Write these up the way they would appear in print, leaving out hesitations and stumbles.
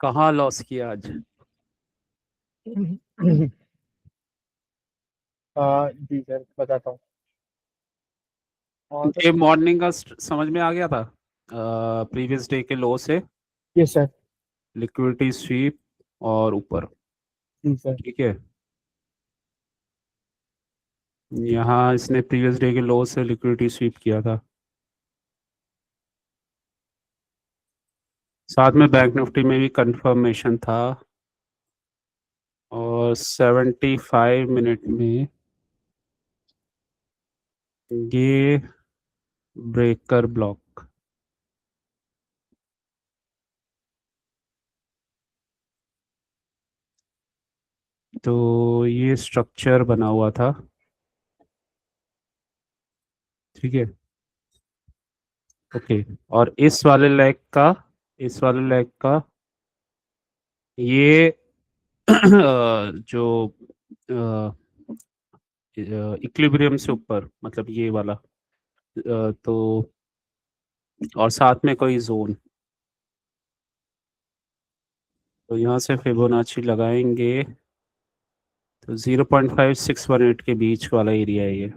कहाँ लॉस किया आज? जी सर बताता हूँ। और ये मॉर्निंग का समझ में आ गया था, प्रीवियस डे के लो से ये सर। लिक्विडिटी स्वीप और ऊपर। जी सर। ठीक है, यहाँ इसने प्रीवियस डे के लो से लिक्विडिटी स्वीप किया था। साथ में बैंक निफ्टी में भी कंफर्मेशन था, और 75 मिनट में ये ब्रेकर ब्लॉक। तो ये स्ट्रक्चर बना हुआ था। ठीक है, ओके। और इस वाले लेग का ये जो इक्विलिब्रियम से ऊपर, मतलब ये वाला, तो और साथ में कोई जोन, तो यहाँ से फिबोनाची लगाएंगे तो 0.5618 के बीच वाला एरिया है ये।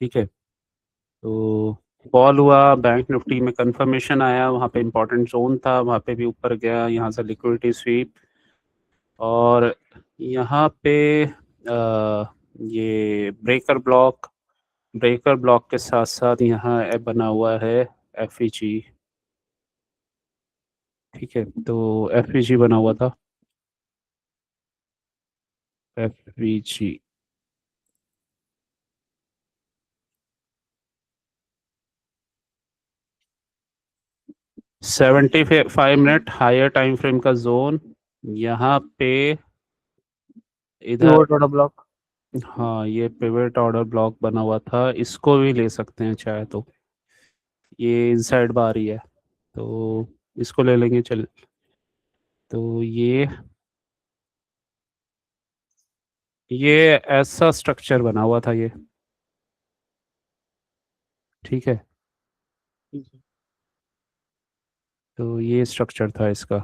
ठीक है, तो कॉल हुआ, बैंक निफ्टी में कंफर्मेशन आया, वहाँ पे इंपॉर्टेंट जोन था, वहाँ पे भी ऊपर गया, यहाँ से लिक्विडिटी स्वीप। और यहाँ पे ये ब्रेकर ब्लॉक के साथ साथ यहाँ बना हुआ है एफ। ठीक है, तो एफ बना हुआ था, F. 75 minute higher time frame का जोन यहाँ पे, इधर। Pivot order block. हाँ, ये पिवट ऑर्डर ब्लॉक बना हुआ था, इसको भी ले सकते हैं चाहे तो। ये इनसाइड बार ही है, तो इसको ले लेंगे, चल। तो ये ऐसा स्ट्रक्चर बना हुआ था ये। ठीक है, जी सर। तो ये स्ट्रक्चर था इसका,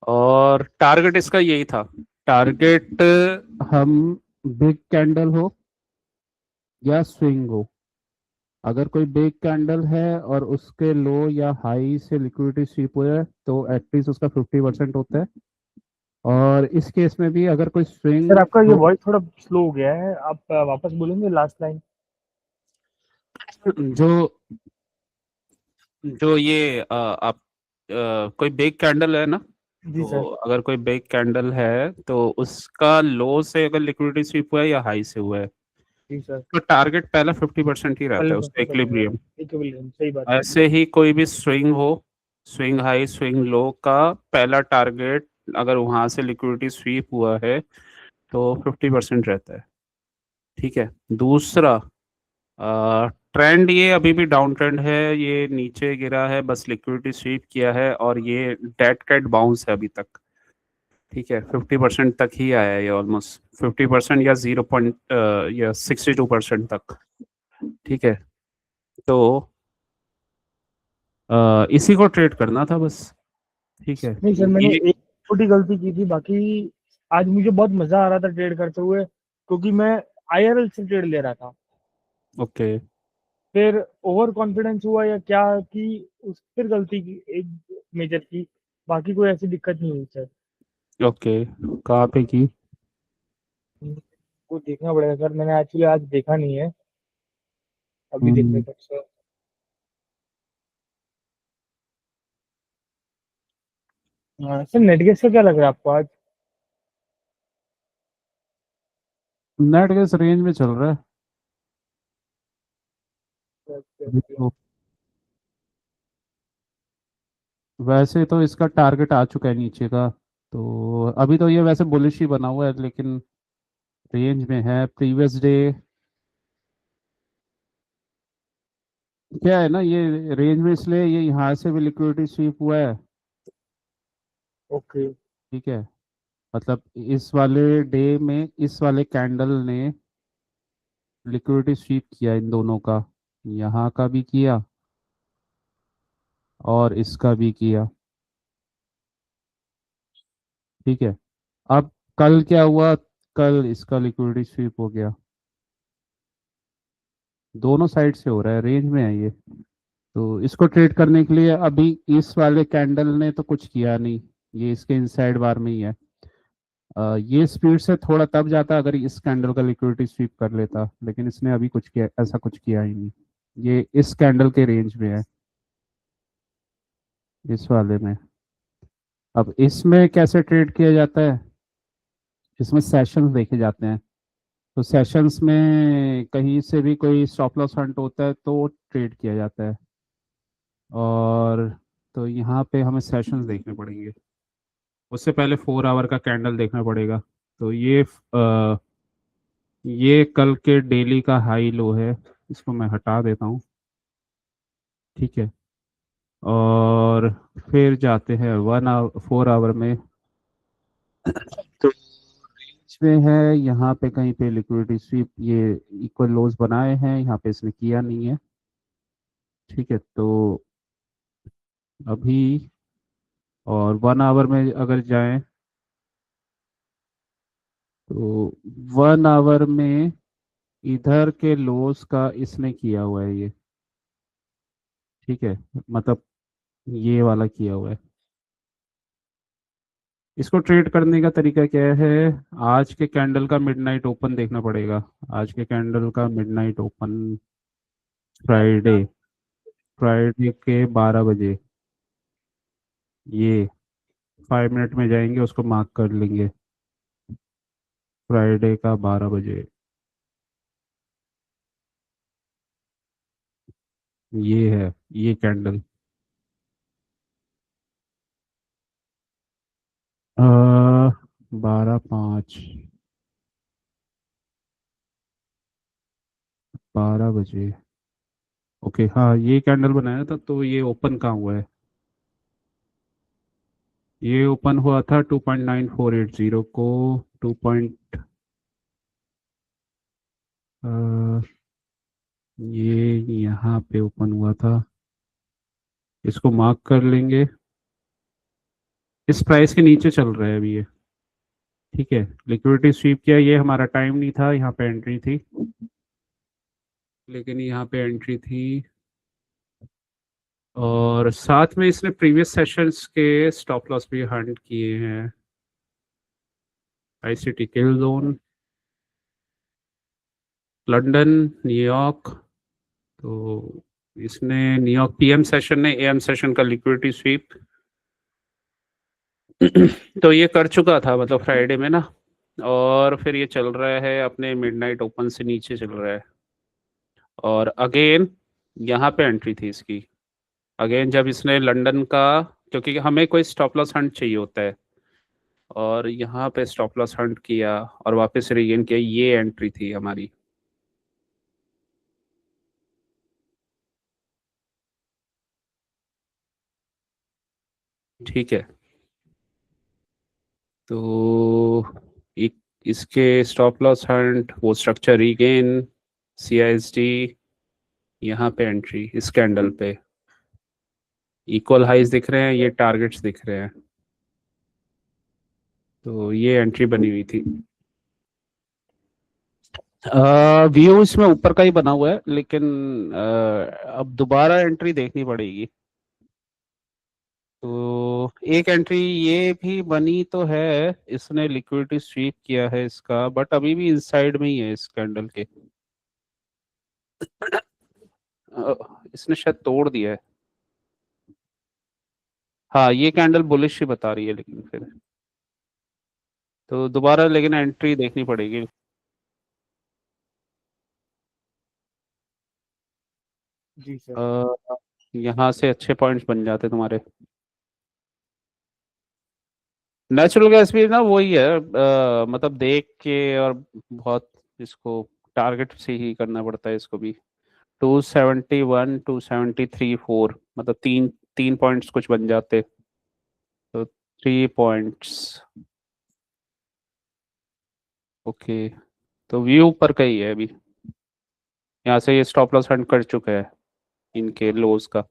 और टारगेट इसका यही था। टारगेट हम बिग कैंडल हो या स्विंग हो, अगर कोई बिग कैंडल है और उसके लो या हाई से लिक्विडिटी स्वीप हुआ है तो एटलीस्ट उसका 50% होता है। और इस केस में भी अगर कोई सर स्विंग आपका ये हो, वॉइस थोड़ा स्लो हो गया है, आप वापस बोलेंगे लास्ट लाइन। जो जो ये आप कोई बिग कैंडल है ना, जी तो सर। अगर कोई बिग कैंडल है तो उसका लो से अगर लिक्विडिटी स्वीप हुआ है या हाई से हुआ है, जी सर। तो टारगेट पहला 50% ही रहता पहले है उसका 50% इक्विलिब्रियम। इक्विलिब्रियम, सही बात है। ऐसे ही कोई भी स्विंग हो, स्विंग हाई स्विंग लो का पहला टारगेट, अगर वहां से लिक्विडिटी स्वीप हुआ है तो 50% रहता है। ठीक है, दूसरा, ट्रेंड ये अभी भी डाउन ट्रेंड है, ये नीचे गिरा है, बस लिक्विडिटी स्वीप किया है, और ये डेड कैट बाउंस है अभी तक। ठीक है, 50% तक ही आया है ये, ऑलमोस्ट 50% या 0 या 62% तक। ठीक है, तो इसी को ट्रेड करना था बस। ठीक है, नहीं सर, मैंने ये एक छोटी गलती की थी, बाकी आज मुझे बहुत मजा आ रहा था ट्रेड करते हुए, क्योंकि मैं आईआरएल से ट्रेड ले रहा था। ओके। फिर ओवर कॉन्फिडेंस हुआ या क्या कि उस फिर गलती की एक मेजर की। बाकी कोई ऐसी दिक्कत नहीं हुई सर। ओके, कहाँ पे की? को देखना पड़ेगा सर, मैंने एक्चुअली आज देखा नहीं है, अभी देखने हम्म, तक सर। हाँ सर, नेटगेस का क्या लग रहा है आपको आज? नेट किस रेंज में चल रहा है? तो वैसे तो इसका टारगेट आ चुका है नीचे का, तो अभी तो ये वैसे बुलिश ही बना हुआ है, लेकिन रेंज में है। प्रीवियस डे क्या है ना, ये रेंज में इसलिए ये यहाँ से भी लिक्विडिटी स्वीप हुआ है। ओके। ठीक है, मतलब इस वाले डे में इस वाले कैंडल ने लिक्विडिटी स्वीप किया इन दोनों का, यहाँ का भी किया और इसका भी किया। ठीक है। अब कल क्या हुआ? कल इसका लिक्विडिटी स्वीप हो गया। दोनों साइड से हो रहा है, रेंज में है ये। तो इसको ट्रेड करने के लिए अभी इस वाले कैंडल ने तो कुछ किया नहीं, ये इसके इनसाइड बार में ही है। ये स्पीड से थोड़ा तब जाता अगर इस कैंडल का लिक्विडिटी स्वीप कर लेता, लेकिन इसने अभी कुछ किया, ऐसा कुछ किया ही नहीं। ये इस कैंडल के रेंज में है, इस वाले में। अब इसमें कैसे ट्रेड किया जाता है? इसमें सेशंस देखे जाते हैं। तो सेशंस में कहीं से भी कोई स्टॉप लॉस हंट होता है तो ट्रेड किया जाता है। और तो यहाँ पे हमें सेशंस देखने पड़ेंगे। उससे पहले 4 आवर का कैंडल देखना पड़ेगा। तो ये कल के डेली का हाई लो है, इसको मैं हटा देता हूँ। ठीक है। और फिर जाते हैं 1 आवर 4 आवर में। तो रेंज में है, यहाँ पे कहीं पे लिक्विडिटी स्वीप, ये इक्वल लोज बनाए हैं, यहाँ पे इसने किया नहीं है। ठीक है। तो अभी और 1 आवर में अगर जाएं तो 1 आवर में इधर के लोस का इसने किया हुआ है ये। ठीक है। मतलब ये वाला किया हुआ है। इसको ट्रेड करने का तरीका क्या है? आज के कैंडल का मिडनाइट ओपन देखना पड़ेगा। आज के कैंडल का मिडनाइट ओपन फ्राइडे, फ्राइडे के 12 बजे। ये 5 मिनट में जाएंगे, उसको मार्क कर लेंगे। फ्राइडे का 12 बजे, ये है ये कैंडल। 12:05, 12 बजे। ओके, हाँ ये कैंडल बनाया था, तो ये ओपन कहाँ हुआ है? ये ओपन हुआ था 2.9480 को। 2 पॉइंट, ये यहाँ पे ओपन हुआ था, इसको मार्क कर लेंगे। इस प्राइस के नीचे चल रहा है अभी ये। ठीक है। लिक्विडिटी स्वीप किया, ये हमारा टाइम नहीं था, यहाँ पे एंट्री थी, लेकिन यहाँ पे एंट्री थी। और साथ में इसने प्रीवियस सेशंस के स्टॉप लॉस भी हंट किए हैं। आईसीटी किल जोन, लंदन, न्यूयॉर्क। तो इसने न्यूयॉर्क पीएम सेशन ने एएम सेशन का लिक्विडिटी स्वीप तो ये कर चुका था, मतलब फ्राइडे में ना। और फिर ये चल रहा है अपने मिडनाइट ओपन से नीचे चल रहा है। और अगेन यहाँ पे एंट्री थी इसकी। अगेन जब इसने लंदन का, क्योंकि हमें कोई स्टॉप लॉस हंट चाहिए होता है, और यहाँ पे स्टॉप लॉस हंट किया और वापस रीगेन किया, ये एंट्री थी हमारी। ठीक है। तो एक इसके स्टॉप लॉस हंट, वो स्ट्रक्चर रीगेन, सीआईएसडी, यहाँ पे एंट्री इस कैंडल पे। इक्वल हाइज दिख रहे हैं, ये टारगेट्स दिख रहे हैं। तो ये एंट्री बनी हुई थी। व्यू इसमें ऊपर का ही बना हुआ है, लेकिन अब दोबारा एंट्री देखनी पड़ेगी। तो एक एंट्री ये भी बनी तो है, इसने लिक्विडिटी स्वीप किया है इसका, बट अभी भी इनसाइड में ही है इस कैंडल के। अ, इसने शायद तोड़ दिया है। हाँ ये कैंडल बुलिश ही बता रही है, लेकिन फिर तो दोबारा लेकिन एंट्री देखनी पड़ेगी। जी सर। यहाँ से अच्छे पॉइंट्स बन जाते तुम्हारे। नेचुरल गैस भी ना वही है, मतलब देख के, और बहुत इसको टारगेट से ही करना पड़ता है इसको भी। 271, 273, 4, मतलब तीन तीन पॉइंट्स कुछ बन जाते। तो 3 पॉइंट्स। ओके। तो व्यू ऊपर का ही है अभी। यहाँ से ये स्टॉप लॉस हंट कर चुका है इनके लोज का।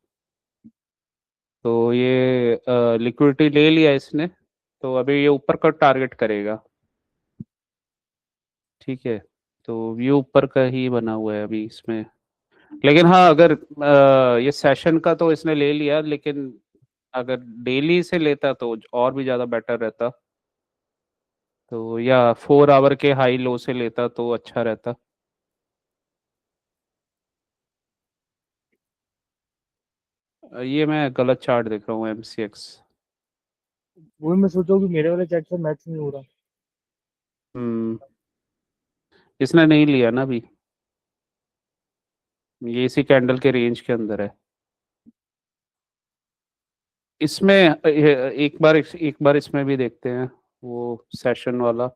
तो ये लिक्विडिटी ले लिया इसने, तो अभी ये ऊपर का टारगेट करेगा। ठीक है, तो ये ऊपर का ही बना हुआ है अभी इसमें। लेकिन हाँ, अगर ये सेशन का तो इसने ले लिया, लेकिन अगर डेली से लेता तो और भी ज़्यादा बेटर रहता। तो या 4 आवर के हाई लो से लेता तो अच्छा रहता। ये मैं गलत चार्ट देख रहा हूँ, MCX। वही मैं सोचा कि मेरे वाले चैट से मैच नहीं हो रहा। हम्म, इसने नहीं लिया ना अभी, ये इसी कैंडल के रेंज के अंदर है। इसमें एक बार इसमें भी देखते हैं, वो सेशन वाला।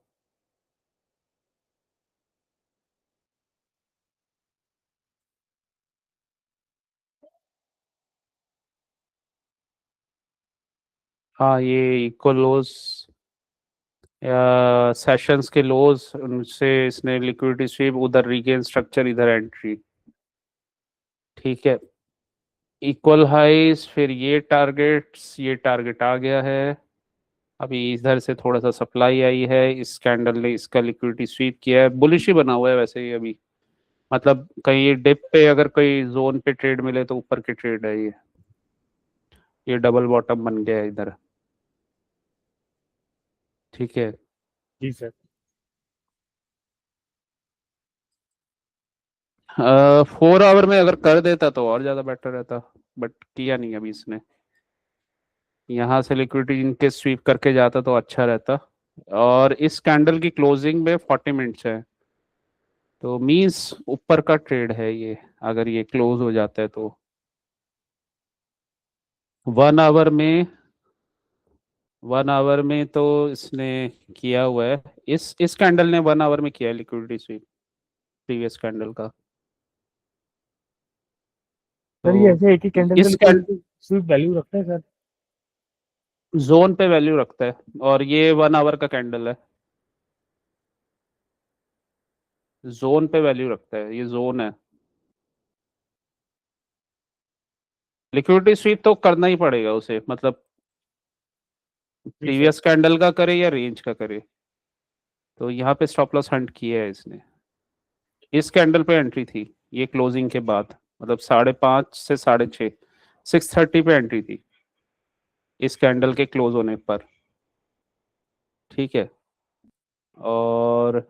हाँ, ये इक्वल लोज या सेशंस के लोज, उनसे इसने लिक्विडिटी स्वीप, उधर रीगेन स्ट्रक्चर, इधर एंट्री। ठीक है, इक्वल हाइस, फिर ये टारगेट आ गया है। अभी इधर से थोड़ा सा सप्लाई आई है, इस कैंडल ने इसका लिक्विडिटी स्वीप किया है, बुलिश ही बना हुआ है वैसे ही अभी। मतलब कहीं डिप पे अगर कोई जोन पे ट्रेड मिले तो ऊपर की ट्रेड है ये डबल बॉटम बन गया है इधर। ठीक है। जी सर। 4 आवर में अगर कर देता तो और ज़्यादा बेटर रहता, बट किया नहीं अभी इसने। यहाँ से लिक्विडिटी इनके स्वीप करके जाता तो अच्छा रहता। और इस कैंडल की क्लोजिंग में 40 मिनट्स है, तो मीन्स ऊपर का ट्रेड है ये, अगर ये क्लोज हो जाता है तो। 1 आवर में 1 आवर में तो इसने किया हुआ है, इस कैंडल ने 1 आवर में किया है लिक्विडिटी स्वीप, प्रीवियस कैंडल का। सर ये तो ऐसे एक ही कैंडल का इस लिक्विडिटी स्वीप वैल्यू रखता है सर? जोन पे वैल्यू रखता है, और ये 1 आवर का कैंडल है, जोन पे वैल्यू रखता है, ये जोन है। लिक्विडिटी स्वीप तो करना ही पड़ेगा उसे, मतलब जी सर। प्रीवियस कैंडल का करे या रेंज का करे। तो यहाँ पे स्टॉप लॉस हंट किया है इसने, इस कैंडल पे एंट्री थी, ये क्लोजिंग के बाद, मतलब 5:30 से 6:30, 6:30 पे एंट्री थी इस कैंडल के क्लोज होने पर। ठीक है, और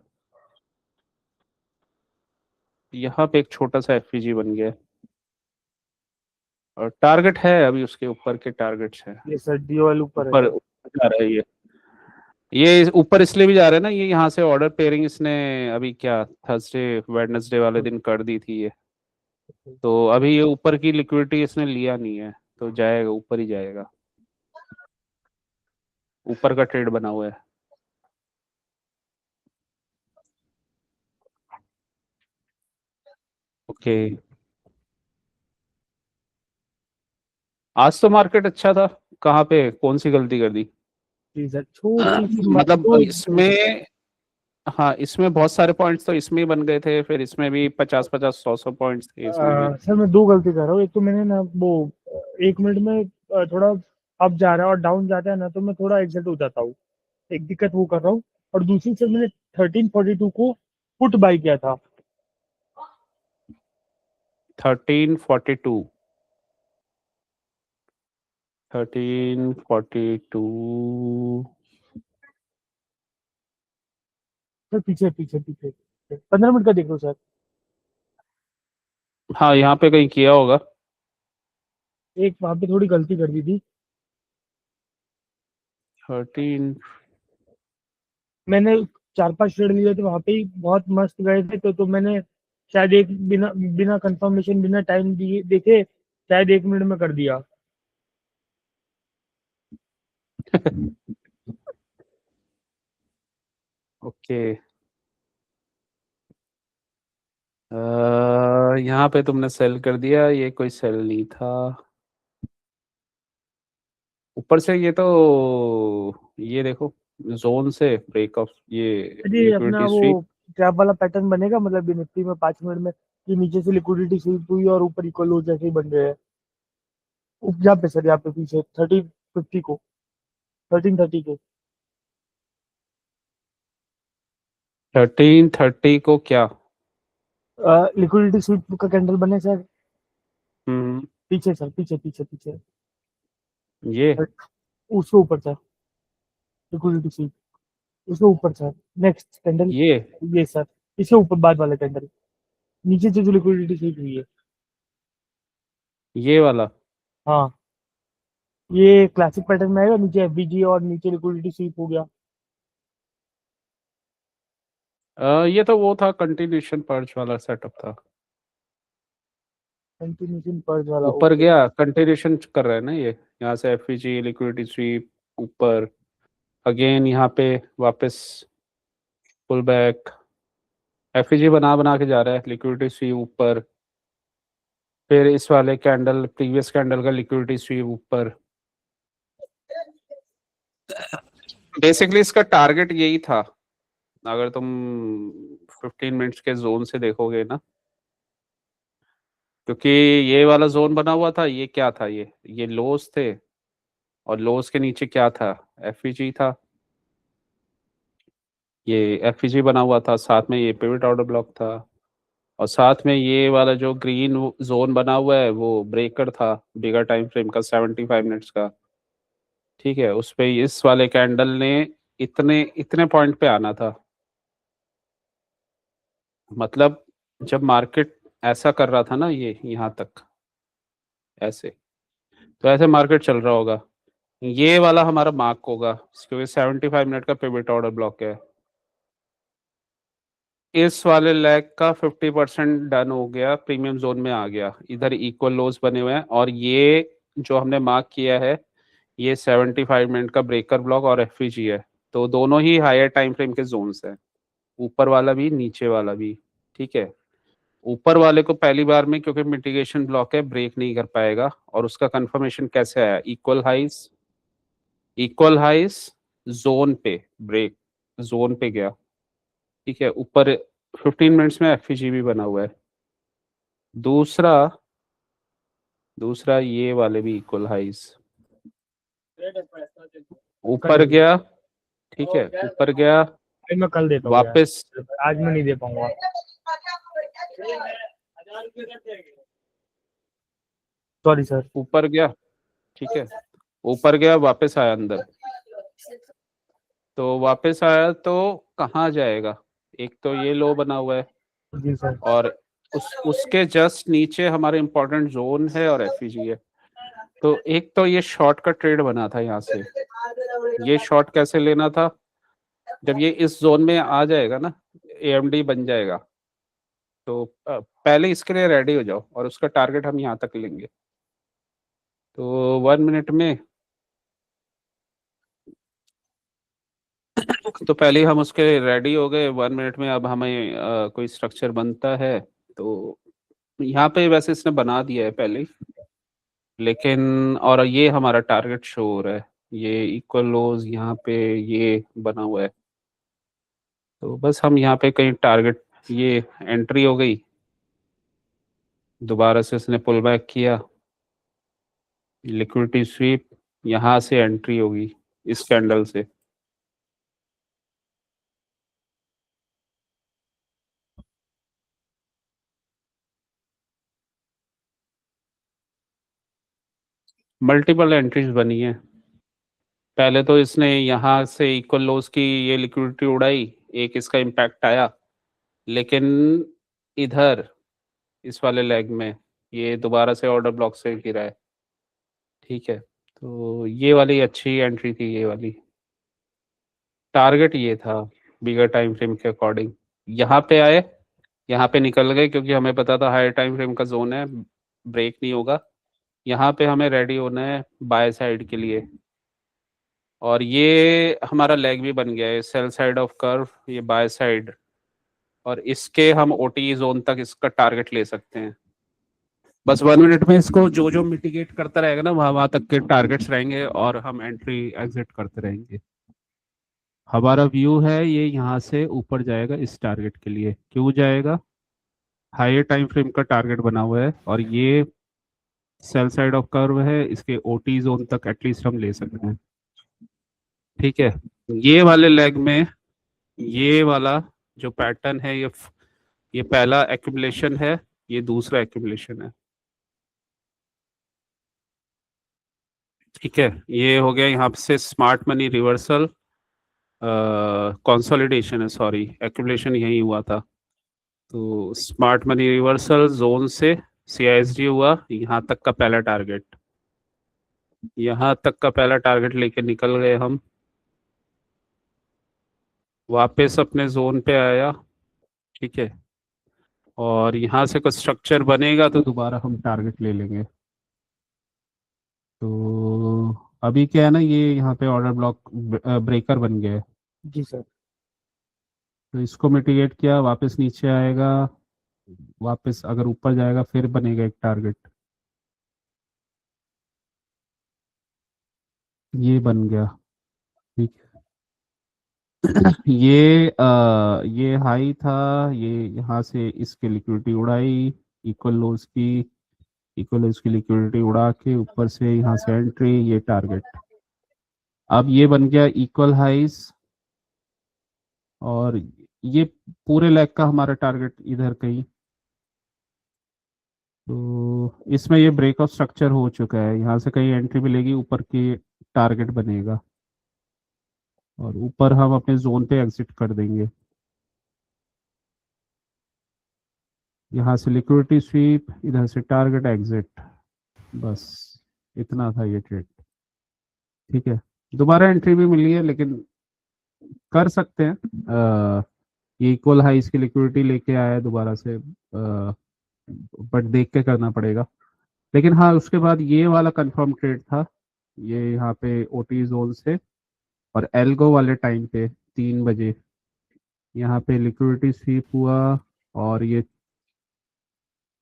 यहाँ पे एक छोटा सा एफवीजी बन गया है, और टारगेट है अभी उसके ऊपर के टारगेट्स है। ये सर डीओएल ऊपर है ऊपर सर। ऊपर जा रहा है ये ऊपर इसलिए भी जा रहा है ना, ये यहाँ से ऑर्डर पेयरिंग इसने अभी क्या थर्सडे वेडनेसडे वाले दिन कर दी थी ये। तो अभी ये ऊपर की लिक्विडिटी इसने लिया नहीं है, तो जाएगा ऊपर ही जाएगा, ऊपर का ट्रेड बना हुआ है। ओके, आज तो मार्केट अच्छा था, कहाँ पे कौन सी गलती कर दी? जी सर छोटी सी मतलब दो। इसमें, हाँ इसमें बहुत सारे पॉइंट्स तो इसमें ही बन गए थे, फिर इसमें भी 50-50, 100-100 पॉइंट्स थे इसमें भी। सर मैं दो गलती कर रहा हूँ। एक तो मैंने ना वो 1 मिनट में थोड़ा अप जा रहा है और डाउन जाता है ना, तो मैं थोड़ा एग्जिट हो जाता हूँ। एक दिक्कत वो कर रहा हूँ। और दूसरी चीज मैंने 1342 को पुट बाई किया था। 1342, 1342। सर पीछे पीछे पीछे 15 मिनट का देख लो सर। हाँ, यहाँ पे कहीं किया होगा। एक वहां पे थोड़ी गलती कर दी थी 13। मैंने। 4-5 ट्रेड लिए थे वहां पे ही, बहुत मस्त गए थे। तो मैंने शायद एक बिना बिना कंफर्मेशन बिना टाइम दिए देखे शायद 1 मिनट में कर दिया। ओके, यहाँ पे तुमने सेल कर दिया, ये कोई सेल नहीं था। ऊपर से ये देखो, जोन से ब्रेक ऑफ, ये अरे अपना लिक्विडिटी वो स्वीप। ट्रैप वाला पैटर्न बनेगा, मतलब ये निफ्टी में 5 मिनट में कि नीचे से लिक्विडिटी स्वीप हुई और ऊपर इक्वल लो जैसे ही बन रहे हैं। यहाँ पे सर, यहाँ पे पीछे 3050 को, 1330 को। 1330 को क्या? लिक्विडिटी स्वीप का कैंडल बने सर, हम्म। पीछे सर, पीछे पीछे पीछे। ये उसके ऊपर सर, लिक्विडिटी स्वीप उसके ऊपर सर, नेक्स्ट कैंडल। ये ये सर, इसके ऊपर बाद वाला कैंडल, नीचे से जो लिक्विडिटी स्वीप हुई है। ये वाला। हाँ, ये क्लासिक पैटर्न में आएगा, नीचे एफबीजी और नीचे लिक्विडिटी स्वीप हो गया। ये तो वो था, कंटिन्यूशन पर्च वाला सेटअप था। कंटिन्यूशन पर्ज वाला, ऊपर ओके। गया, कंटिन्यूशन कर रहा है ना ये, यहाँ से एफईजी लिक्विडिटी स्वीप ऊपर, अगेन यहाँ पे वापस पुल बैक, एफईजी बना बना के जा रहा है, लिक्विडिटी स्वीप ऊपर, फिर इस वाले कैंडल, प्रीवियस कैंडल का लिक्विडिटी स्वीप ऊपर। बेसिकली इसका टारगेट यही था, अगर तुम 15 मिनट्स के जोन से देखोगे ना, क्योंकि ये वाला जोन बना हुआ था, ये क्या था, ये लोस थे, और लोस के नीचे क्या था, एफईजी था, ये एफईजी बना हुआ था, साथ में ये पिवट ऑर्डर ब्लॉक था, और साथ में ये वाला जो ग्रीन जोन बना हुआ है वो ब्रेकर था, बिगर टाइम फ्रेम का, 75 मिनट्स का। ठीक है, उस पे इस वाले कैंडल ने इतने इतने पॉइंट पे आना था, मतलब जब मार्केट ऐसा कर रहा था ना, ये यहाँ तक ऐसे, तो ऐसे मार्केट चल रहा होगा, ये वाला हमारा मार्क होगा, क्योंकि 75 मिनट का पिवट ऑर्डर ब्लॉक है। इस वाले लेग का 50% डन हो गया, प्रीमियम जोन में आ गया, इधर इक्वल लोज बने हुए हैं, और ये जो हमने मार्क किया है, ये 75 मिनट का ब्रेकर ब्लॉक और एफईजी है, तो दोनों ही हायर टाइम फ्रेम के जोन्स हैं, ऊपर वाला भी नीचे वाला भी। ठीक है, ऊपर वाले को पहली बार में, क्योंकि मिटिगेशन ब्लॉक है, ब्रेक नहीं कर पाएगा, और उसका कंफर्मेशन कैसे आया, इक्वल हाइस जोन पे ब्रेक, जोन पे गया। ठीक है, ऊपर 15 मिनट्स में एफईजी भी बना हुआ है। दूसरा दूसरा ये वाले भी इक्वल हाइस, कल ऊपर गया। ठीक है, ऊपर गया, भाई मैं कल देता हूँ यार, वापस आज मैं नहीं दे पाऊंगा। Sorry sir. ऊपर गया। ठीक है, ऊपर गया, वापस आया अंदर, तो वापस आया तो कहाँ जाएगा, एक तो ये लो बना हुआ है, जी सर। और उसके जस्ट नीचे हमारे इंपॉर्टेंट जोन है और एफईजी है। तो एक तो ये शॉर्ट का ट्रेड बना था यहाँ से, ये शॉर्ट कैसे लेना था, जब ये इस जोन में आ जाएगा ना, एएमडी बन जाएगा, तो पहले इसके लिए रेडी हो जाओ, और उसका टारगेट हम यहाँ तक लेंगे। तो 1 मिनट में तो पहले ही हम उसके रेडी हो गए, 1 मिनट में अब हमें कोई स्ट्रक्चर बनता है, तो यहाँ पे वैसे इसने बना दिया है पहले ही, लेकिन और ये हमारा टारगेट शो हो रहा है, ये इक्वल लोज यहाँ पे ये बना हुआ है, तो बस हम यहाँ पे कहीं टारगेट, ये एंट्री हो गई, दोबारा से इसने पुल बैक किया, लिक्विडिटी स्वीप, यहाँ से एंट्री होगी इस कैंडल से। मल्टीपल एंट्रीज बनी है, पहले तो इसने यहाँ से इक्वल लोज की ये लिक्विडिटी उड़ाई, एक इसका इम्पैक्ट आया, लेकिन इधर इस वाले लेग में ये दोबारा से ऑर्डर ब्लॉक से गिरा है। ठीक है, तो ये वाली अच्छी एंट्री थी, ये वाली टारगेट ये था बिगर टाइम फ्रेम के अकॉर्डिंग। यहाँ पे आए, यहाँ पे निकल गए, क्योंकि हमें पता था हायर टाइम फ्रेम का जोन है, ब्रेक नहीं होगा, यहाँ पे हमें रेडी होना है बाय साइड के लिए, और ये हमारा लेग भी बन गया है, सेल साइड ऑफ कर्व, ये बाय साइड, और इसके हम ओटी जोन तक इसका टारगेट ले सकते हैं। बस 1 मिनट में इसको जो जो मिटिगेट करता रहेगा ना, वहां वहां तक के टारगेट्स रहेंगे, और हम एंट्री एग्जिट करते रहेंगे। हमारा व्यू है ये यहाँ से ऊपर जाएगा, इस टारगेट के लिए क्यों जाएगा, हायर टाइम फ्रेम का टारगेट बना हुआ है, और ये सेल साइड ऑफ कर्व है, इसके ओटी जोन तक एटलीस्ट हम ले सकते हैं। ठीक है, ये वाले लेग में ये वाला जो पैटर्न है, ये पहला एक्यूमुलेशन है, ये दूसरा एक्यूमुलेशन है। ठीक है, ये हो गया यहाँ से स्मार्ट मनी रिवर्सल, कंसोलिडेशन है, सॉरी एक्यूमुलेशन यही हुआ था। तो स्मार्ट मनी रिवर्सल जोन से सीआईएसडी हुआ, यहाँ तक का पहला टारगेट, यहाँ तक का पहला टारगेट लेके निकल गए हम, वापस अपने जोन पे आया। ठीक है, और यहाँ से कुछ स्ट्रक्चर बनेगा तो दोबारा हम टारगेट ले लेंगे। तो अभी क्या है ना, ये यहाँ पे ऑर्डर ब्लॉक ब्रेकर बन गया है, जी सर। तो इसको मिटिगेट किया, वापस नीचे आएगा, वापस अगर ऊपर जाएगा फिर बनेगा एक टारगेट, ये बन गया। ठीक है, ये हाई था, ये यहाँ से इसकी लिक्विडिटी उड़ाई, इक्वल लोज की, इक्वल लोज की लिक्विडिटी उड़ा के ऊपर से यहाँ से एंट्री, ये टारगेट। अब ये बन गया इक्वल हाइस, और ये पूरे लेग का हमारा टारगेट इधर कहीं। तो इसमें ये ब्रेक ऑफ स्ट्रक्चर हो चुका है, यहाँ से कहीं एंट्री मिलेगी, ऊपर के टारगेट बनेगा, और ऊपर हम अपने जोन पे एग्जिट कर देंगे। यहाँ से लिक्विडिटी स्वीप, इधर से टारगेट एग्जिट, बस इतना था ये ट्रेड। ठीक है, दोबारा एंट्री भी मिली है, लेकिन कर सकते हैं, ये इक्वल हाइस की लिक्विडिटी लेके आया है दोबारा से, बट देख के करना पड़ेगा। लेकिन हाँ, उसके बाद ये वाला कंफर्म ट्रेड था, ये यहाँ पे ओटी जोन से, और एल्गो वाले टाइम पे 3 बजे यहाँ पे लिक्विडिटी स्वीप हुआ, और ये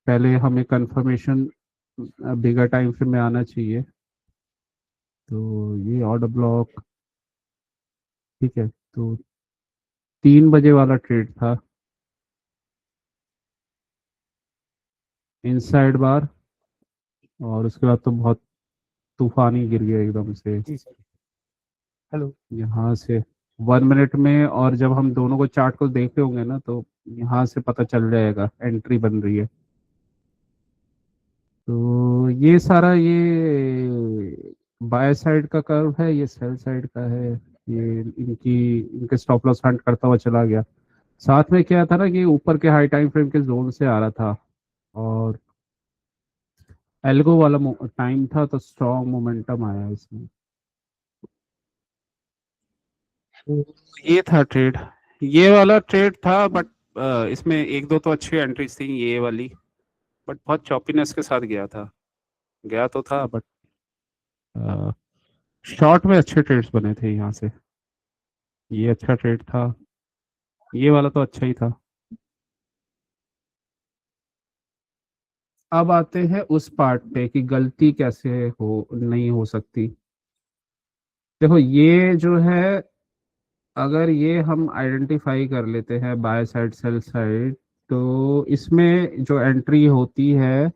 पहले हमें कंफर्मेशन बिगर टाइम फ्रेम में आना चाहिए। तो ये ऑर्डर ब्लॉक, ठीक है, तो 3 बजे वाला ट्रेड था, इनसाइड बार, और उसके बाद तो बहुत तूफानी गिर गया एकदम से जी सर। हेलो। यहाँ से 1 मिनट में। और जब हम दोनों को चार्ट को देख रहे होंगे ना, तो यहाँ से पता चल जाएगा एंट्री बन रही है। तो ये सारा ये बाय साइड का कर्व है, ये सेल साइड का है, ये इनके स्टॉप लॉस हंट करता हुआ चला गया। साथ में क्या था ना कि ऊपर के हाई टाइम फ्रेम के जोन से आ रहा था, और एल्गो वाला टाइम था, तो स्ट्रॉन्ग मोमेंटम आया इसमें। तो ये था ट्रेड, ये वाला ट्रेड था, बट इसमें एक दो तो अच्छी एंट्रीज थी, ये वाली, बट बहुत चॉपीनेस के साथ गया तो था, बट शॉर्ट में अच्छे ट्रेड्स बने थे यहाँ से। ये अच्छा ट्रेड था, ये वाला तो अच्छा ही था। अब आते हैं उस पार्ट पे कि गलती कैसे हो नहीं हो सकती। देखो, ये जो है, अगर ये हम आइडेंटिफाई कर लेते हैं बाय साइड सेल साइड, तो इसमें जो एंट्री होती है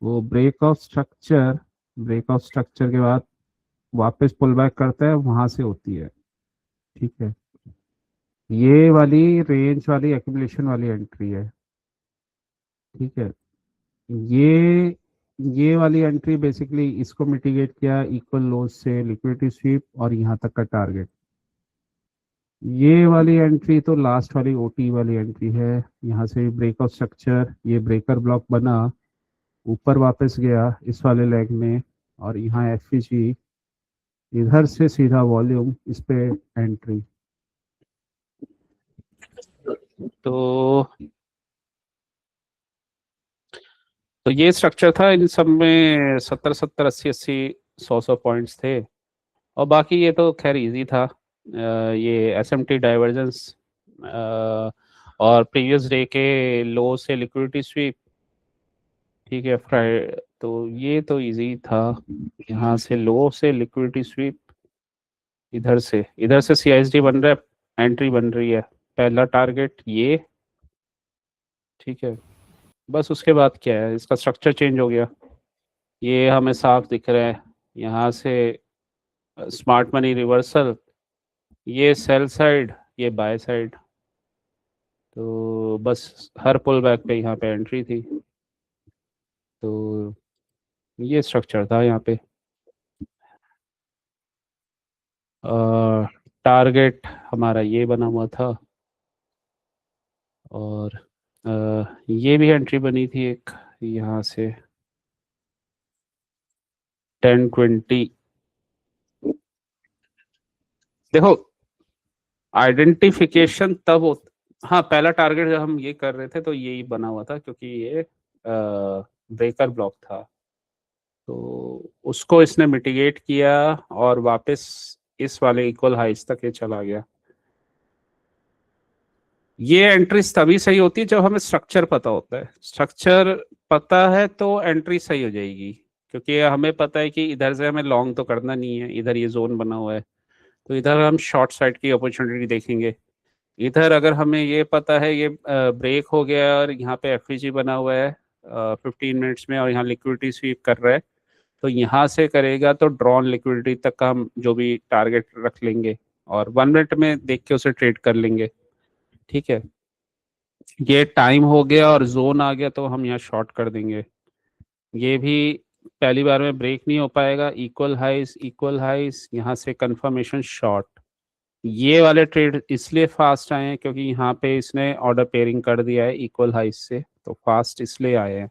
वो ब्रेक ऑफ स्ट्रक्चर के बाद वापस पुल बैक करता है, वहां से होती है। ठीक है, ये वाली रेंज वाली एक्यूमुलेशन वाली एंट्री है। ठीक है, ये ये वाली एंट्री बेसिकली इसको मिटिगेट किया, इक्वल लॉस से लिक्विडिटी स्वीप और यहाँ तक का टारगेट। ये वाली एंट्री तो लास्ट वाली ओटी वाली एंट्री है, यहाँ से ब्रेक ऑफ स्ट्रक्चर, ये ब्रेकर ब्लॉक बना, ऊपर वापस गया इस वाले लेग में, और यहाँ एफईजी, इधर से सीधा वॉल्यूम इस पे एंट्री। तो ये स्ट्रक्चर था, इन सब में 70 70 80 80 100 पॉइंट्स थे, और बाकी ये तो खैर इजी था। ये एसएमटी डाइवर्जेंस, और प्रीवियस डे के लो से लिक्विडिटी स्वीप। ठीक है, तो ये तो इजी था, यहाँ से लो से लिक्विडिटी स्वीप, इधर से सीआईएसडी बन रहा है, एंट्री बन रही है, पहला टारगेट ये। ठीक है, बस उसके बाद क्या है, इसका स्ट्रक्चर चेंज हो गया। ये हमें साफ दिख रहा है यहाँ से। स्मार्ट मनी रिवर्सल, ये सेल साइड, ये बाय साइड। तो बस हर पुल बैक पे यहाँ पे एंट्री थी। तो ये स्ट्रक्चर था यहाँ पे। टारगेट हमारा ये बना हुआ था, और ये भी एंट्री बनी थी एक यहाँ से 10-20। देखो, आइडेंटिफिकेशन तब हो। हाँ, पहला टारगेट जब हम ये कर रहे थे तो यही बना हुआ था, क्योंकि ये ब्रेकर ब्लॉक था। तो उसको इसने मिटिगेट किया और वापस इस वाले इक्वल हाइस तक ये चला गया। ये एंट्रीज तभी सही होती है जब हमें स्ट्रक्चर पता होता है। स्ट्रक्चर पता है तो एंट्री सही हो जाएगी, क्योंकि हमें पता है कि इधर से हमें लॉन्ग तो करना नहीं है, इधर ये जोन बना हुआ है, तो इधर हम शॉर्ट साइड की अपॉर्चुनिटी देखेंगे। इधर अगर हमें ये पता है ये ब्रेक हो गया और यहाँ पे एफईजी बना हुआ है 15 मिनट्स में, और यहाँ लिक्विडिटी स्वीप कर रहा है, तो यहाँ से करेगा तो ड्रॉन लिक्विडिटी तक का हम जो भी टारगेट रख लेंगे और 1 मिनट में देख के उसे ट्रेड कर लेंगे। ठीक है, ये टाइम हो गया और जोन आ गया तो हम यहाँ शॉर्ट कर देंगे। ये भी पहली बार में ब्रेक नहीं हो पाएगा। इक्वल हाइस यहाँ से कंफर्मेशन शॉर्ट। ये वाले ट्रेड इसलिए फास्ट आए हैं क्योंकि यहाँ पे इसने ऑर्डर पेयरिंग कर दिया है इक्वल हाइस से, तो फास्ट इसलिए आए हैं।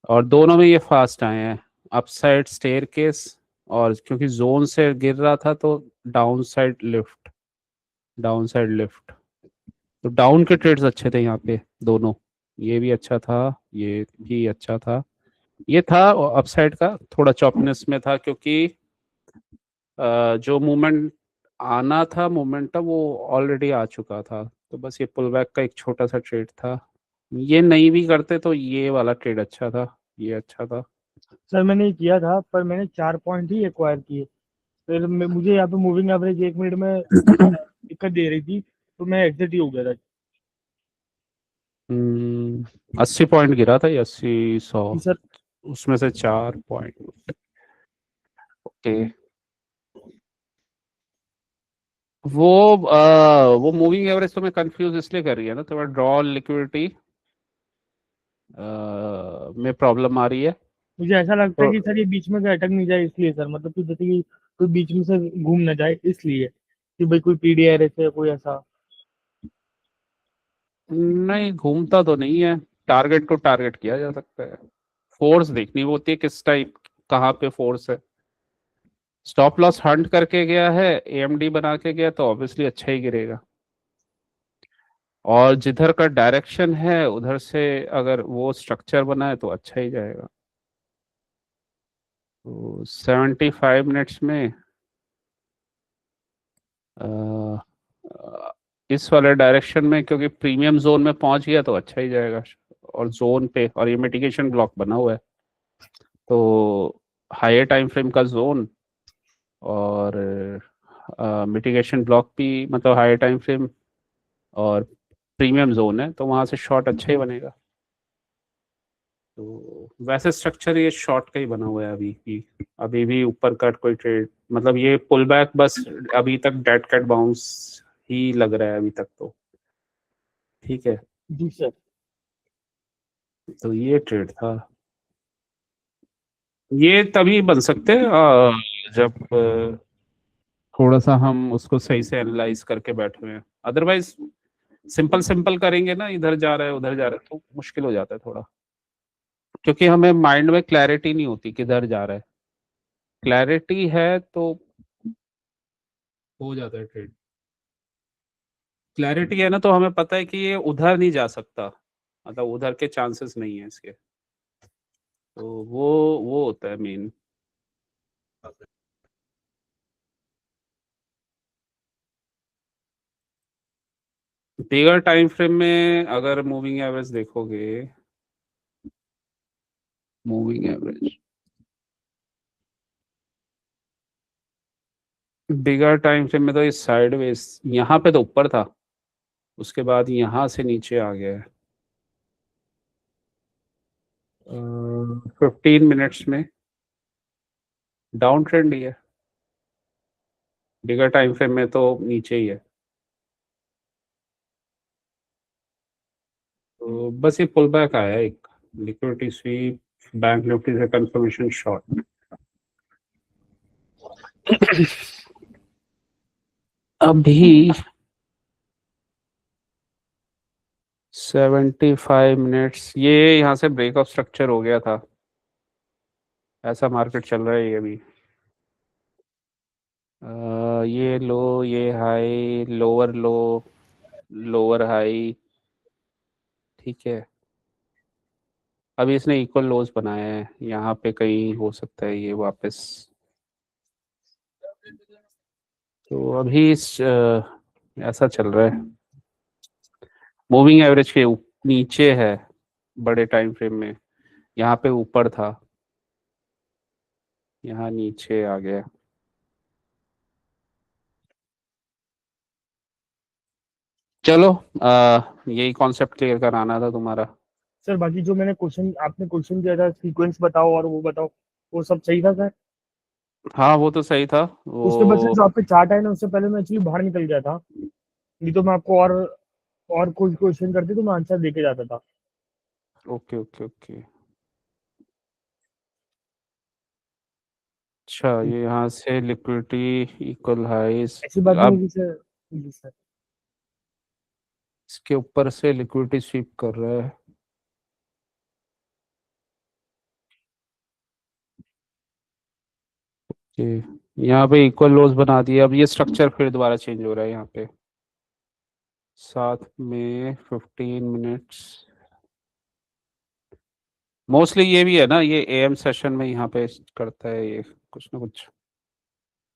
और दोनों में ये फास्ट आए हैं, अपसाइड स्टेयर केस, और क्योंकि जोन से गिर रहा था तो down side lift. Down side lift, तो डाउन के ट्रेड्स अच्छे थे यहाँ पे दोनों। ये भी अच्छा था, ये भी अच्छा था। ये था अपसाइड का थोड़ा चॉपनेस में था, क्योंकि जो मूवमेंट आना था, मोमेंटम वो ऑलरेडी आ चुका था। तो बस ये पुल बैक का एक छोटा सा ट्रेड था। ये नहीं भी करते तो ये वाला ट्रेड अच्छा था, ये अच्छा था। सर मैंने ये किया था, पर मैंने 4 पॉइंट ही एक्वायर किए। फिर मुझे यहाँ पे मूविंग एवरेज 1 मिनट में दिक्कत दे रही थी, तो मैं एग्जिट ही हो गया था। 80 पॉइंट गिरा था, ये 80-100, जी सर। उसमें से 4 पॉइंट। ओके। वो मूविंग एवरेज तो मैं कंफ्यूज इसलिए कर रही है ना, तो ड्रॉ लिक्विडिटी में प्रॉब्लम आ रही है। मुझे ऐसा लगता है तो कि सर ये बीच में से अटक नहीं जाए, इसलिए सर मतलब कि जैसे कि कोई बीच में से घूम ना जाए, इसलिए कि भाई कोई पीडीआर ऐसे या कोई ऐसा। नहीं, घूमता तो नहीं है। टारगेट को टारगेट किया जा सकता है। फोर्स देखनी होती है किस टाइप, कहाँ पे फोर्स है। स्टॉप लॉस हंट करके गया है, एएमडी बना के गया, तो ऑब्वियसली अच्छा ही गिरेगा। और जिधर का डायरेक्शन है उधर से अगर वो स्ट्रक्चर बना है तो अच्छा ही जाएगा। तो 75 मिनट्स में अ, इस वाले डायरेक्शन में, क्योंकि प्रीमियम जोन में पहुंच गया तो अच्छा ही जाएगा। और जोन पे, और ये मिटिगेशन ब्लॉक बना हुआ है, तो हायर टाइम फ्रेम का जोन और मिटिगेशन ब्लॉक भी, मतलब हायर टाइम फ्रेम और प्रीमियम जोन है, तो वहां से शॉर्ट अच्छा ही बनेगा। तो वैसे स्ट्रक्चर ये शॉर्ट का ही बना हुआ है अभी भी ऊपर कट कोई ट्रेड, मतलब ये पुल बैक बस अभी तक डेड कैट बाउंस ही लग रहा है अभी तक तो। ठीक है, जी सर। तो ये ट्रेड था। ये तभी बन सकते हैं जब थोड़ा सा हम उसको सही से एनालाइज करके बैठे हुए हैं। अदरवाइज सिंपल सिंपल करेंगे ना, इधर जा रहा है उधर जा रहा है, तो मुश्किल हो जाता है थोड़ा, क्योंकि हमें माइंड में क्लैरिटी नहीं होती किधर जा रहा है। क्लैरिटी है तो हो जाता है ट्रेड। क्लैरिटी है ना, तो हमें पता है कि ये उधर नहीं जा सकता, मतलब उधर के चांसेस नहीं है इसके। तो वो होता है मेन। बिगर टाइम फ्रेम में अगर मूविंग एवरेज देखोगे, मूविंग एवरेज बिगर टाइम फ्रेम में तो ये साइडवेज यहाँ पे तो ऊपर था, उसके बाद यहाँ से नीचे आ गया है। 15 मिनट्स में डाउन ट्रेंड ही है, बिगर टाइम फ्रेम में तो नीचे ही है। तो बस ये पुल बैक आया है एक, लिक्विडिटी स्वीप, बैंक निफ्टी से कंफर्मेशन शॉर्ट। अभी 75 मिनट्स, ये यहाँ से ब्रेकअप स्ट्रक्चर हो गया था, ऐसा मार्केट चल रहा है ये अभी। ये लो, ये हाई, लोअर लो, लोअर हाई, ठीक है। अभी इसने इक्वल लोज बनाए हैं, यहाँ पे कहीं हो सकता है ये वापस। तो अभी ऐसा चल रहा है, मूविंग एवरेज के नीचे है बड़े टाइम फ्रेम में, यहाँ पे ऊपर था, यहाँ नीचे आ गया। चलो, यही कॉन्सेप्ट क्लियर कराना था तुम्हारा। सर बाकी जो मैंने क्वेश्चन आपने क्वेश्चन किया था सीक्वेंस बताओ और वो बताओ, वो सब सही था सर? हाँ वो तो सही था उसके बदले जो वो। आपके चार्ट है ना, उससे पहले मैं एक्चुअली बाहर निकल गया था, नहीं तो मैं आपको और कुछ क्वेश्चन करते तो मैं आंसर देके जाता था। Okay okay okay. अच्छा, ये यहाँ से लिक्विडिटी इक्वल हाइस, ऐसी बात नहीं अब होगी सर। जी सर। इसके ऊपर से लिक्विडिटी स्वीप कर रहा है। ये यहाँ पे इक्वल लोज बना दिया, अब ये स्ट्रक्चर फिर दोबारा चेंज हो रहा है यहाँ पे, साथ में 15 मिनट्स। मोस्टली ये भी है ना, ये एएम सेशन में यहाँ पे करता है ये कुछ ना कुछ।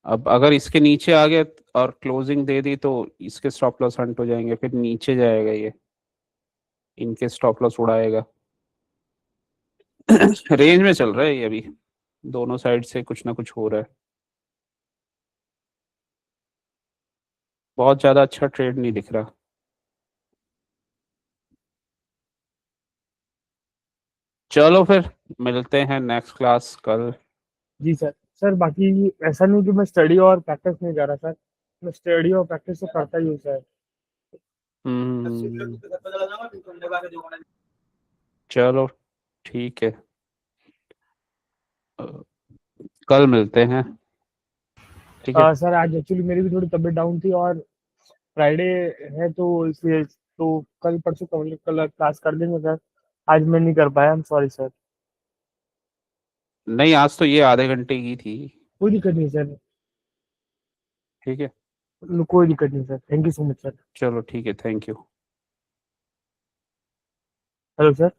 अब अगर इसके नीचे आ गया और क्लोजिंग दे दी तो इसके स्टॉप लॉस हंट हो जाएंगे, फिर नीचे जाएगा ये, इनके स्टॉप लॉस उड़ाएगा। रेंज में चल रहा है ये अभी, दोनों साइड से कुछ ना कुछ हो रहा है। बहुत ज़्यादा अच्छा ट्रेड नहीं दिख रहा। चलो फिर मिलते हैं नेक्स्ट क्लास कल। जी सर। सर बाकी ऐसा नहीं कि मैं स्टडी और प्रैक्टिस नहीं कर रहा सर, मैं स्टडी और प्रैक्टिस तो करता ही हूँ सर। हम्म, चलो ठीक है, अ, कल मिलते हैं, ठीक है। सर आज एक्चुअली मेरी भी थोड़ी तबीयत डाउन थी, और फ्राइडे है तो इसलिए तो कल परसों कल क्लास कर देंगे सर। आज मैं नहीं कर पाया, आई एम सॉरी सर। नहीं, आज तो ये आधे घंटे की थी, कोई दिक्कत नहीं सर। ठीक है। कोई दिक्कत नहीं sir, thank you so much sir. चलो ठीक है, थैंक यू। Hello sir.